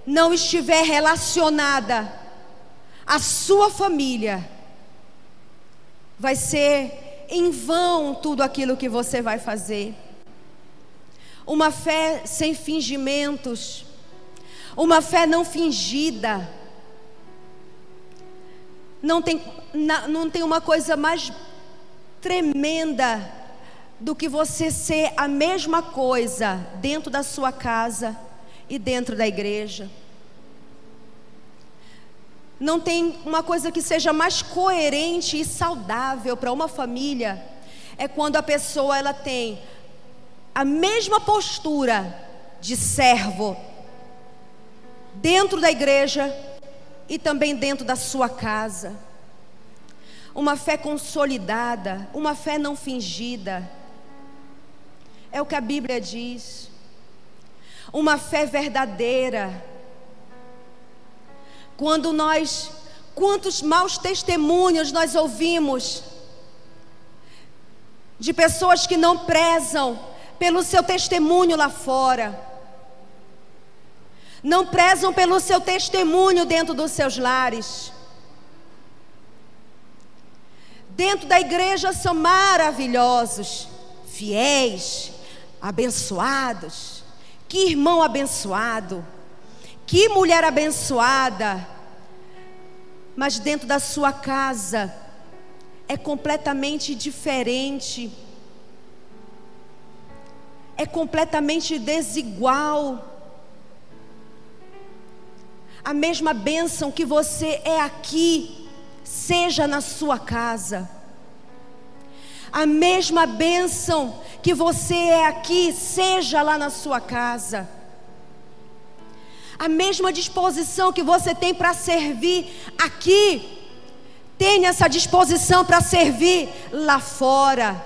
não estiver relacionada à sua família, vai ser em vão tudo aquilo que você vai fazer. Uma fé sem fingimentos, uma fé não fingida. Não tem uma coisa mais tremenda do que você ser a mesma coisa dentro da sua casa e dentro da igreja. Não tem uma coisa que seja mais coerente e saudável para uma família. É quando a pessoa ela tem a mesma postura de servo dentro da igreja e também dentro da sua casa. Uma fé consolidada, uma fé não fingida. É o que a Bíblia diz. Uma fé verdadeira. Quantos maus testemunhos nós ouvimos de pessoas que não prezam pelo seu testemunho lá fora, não prezam pelo seu testemunho dentro dos seus lares. Dentro da igreja são maravilhosos, fiéis, abençoados. Que irmão abençoado, que mulher abençoada. Mas dentro da sua casa é completamente diferente, é completamente desigual. A mesma bênção que você é aqui, seja na sua casa. A mesma bênção que você é aqui, seja lá na sua casa. A mesma disposição que você tem para servir aqui, tenha essa disposição para servir lá fora.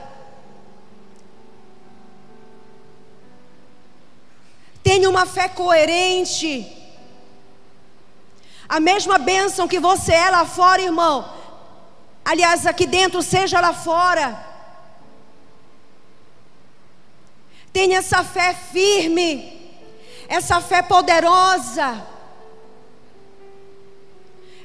Tenha uma fé coerente. A mesma bênção que você é lá fora, irmão, aliás, aqui dentro, seja lá fora. Tenha essa fé firme, essa fé poderosa.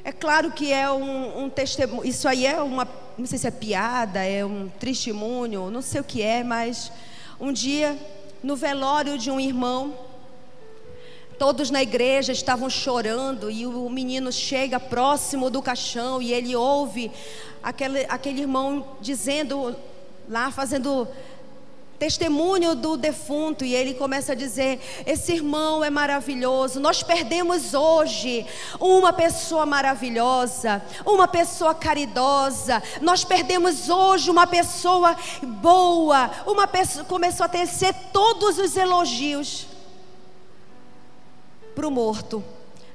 É claro que é um testemunho, isso aí é uma, não sei se é piada, é um testemunho, não sei o que é, mas um dia, no velório de um irmão, todos na igreja estavam chorando e o menino chega próximo do caixão e ele ouve aquele irmão dizendo lá, fazendo testemunho do defunto, e ele começa a dizer: esse irmão é maravilhoso, nós perdemos hoje uma pessoa maravilhosa, uma pessoa caridosa, nós perdemos hoje uma pessoa boa, uma pessoa. Começou a tecer todos os elogios para o morto.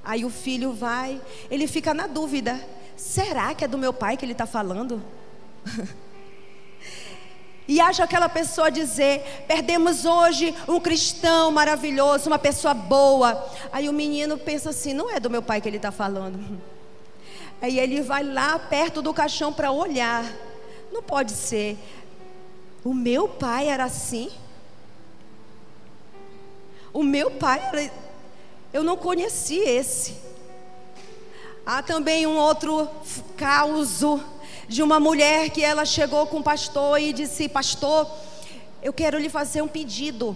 Aí o filho vai, ele fica na dúvida: será que é do meu pai que ele está falando? E acha aquela pessoa dizer: perdemos hoje um cristão maravilhoso, uma pessoa boa. Aí o menino pensa assim: não é do meu pai que ele está falando. Aí ele vai lá perto do caixão para olhar. Não pode ser. O meu pai era assim? O meu pai era... Eu não conheci esse. Há também um outro caso de uma mulher que ela chegou com o pastor e disse: pastor, eu quero lhe fazer um pedido.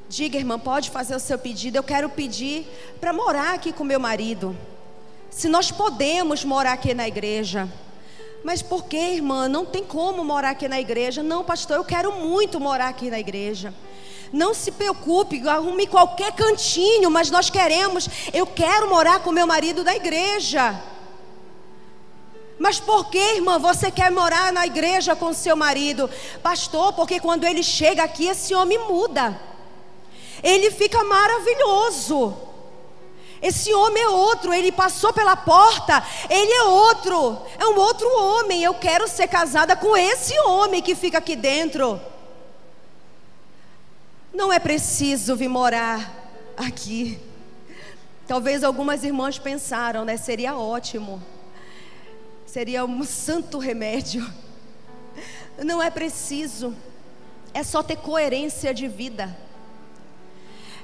Diga, irmã, pode fazer o seu pedido. Eu quero pedir para morar aqui com meu marido. Se nós podemos morar aqui na igreja. Mas por que, irmã? Não tem como morar aqui na igreja. Não, pastor, eu quero muito morar aqui na igreja. Não se preocupe, arrume qualquer cantinho, mas nós queremos, eu quero morar com meu marido na igreja. Mas por que, irmã, você quer morar na igreja com seu marido? Pastor, porque quando ele chega aqui, esse homem muda. Ele fica maravilhoso. Esse homem é outro, ele passou pela porta, ele é outro, é um outro homem. Eu quero ser casada com esse homem que fica aqui dentro. Não é preciso vir morar aqui. Talvez algumas irmãs pensaram, né? Seria ótimo. Seria um santo remédio. Não é preciso. É só ter coerência de vida.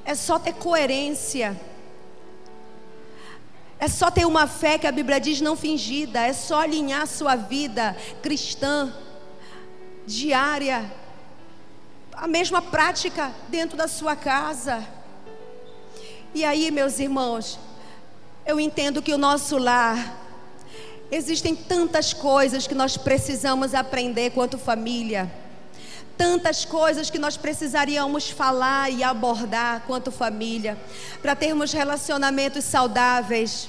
É só ter coerência. É só ter uma fé que a Bíblia diz não fingida. É só alinhar a sua vida cristã diária, a mesma prática dentro da sua casa. E aí, meus irmãos, eu entendo que o nosso lar, existem tantas coisas que nós precisamos aprender quanto família, tantas coisas que nós precisaríamos falar e abordar quanto família, para termos relacionamentos saudáveis.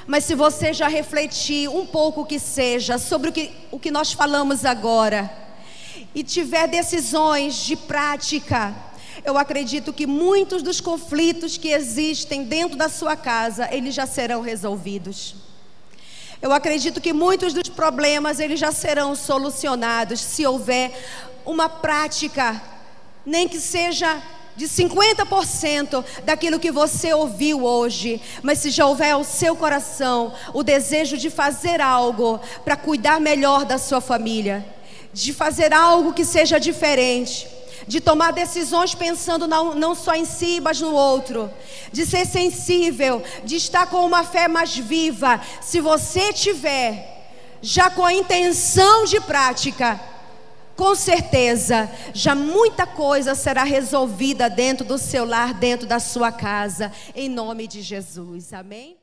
Mas se você já refletir um pouco que seja sobre o que nós falamos agora, e tiver decisões de prática, eu acredito que muitos dos conflitos que existem dentro da sua casa, eles já serão resolvidos. Eu acredito que muitos dos problemas, eles já serão solucionados, se houver uma prática, nem que seja de 50% daquilo que você ouviu hoje, mas se já houver ao seu coração o desejo de fazer algo para cuidar melhor da sua família, de fazer algo que seja diferente, de tomar decisões pensando não só em si, mas no outro, de ser sensível, de estar com uma fé mais viva. Se você tiver já com a intenção de prática, com certeza, já muita coisa será resolvida dentro do seu lar, dentro da sua casa, em nome de Jesus, amém?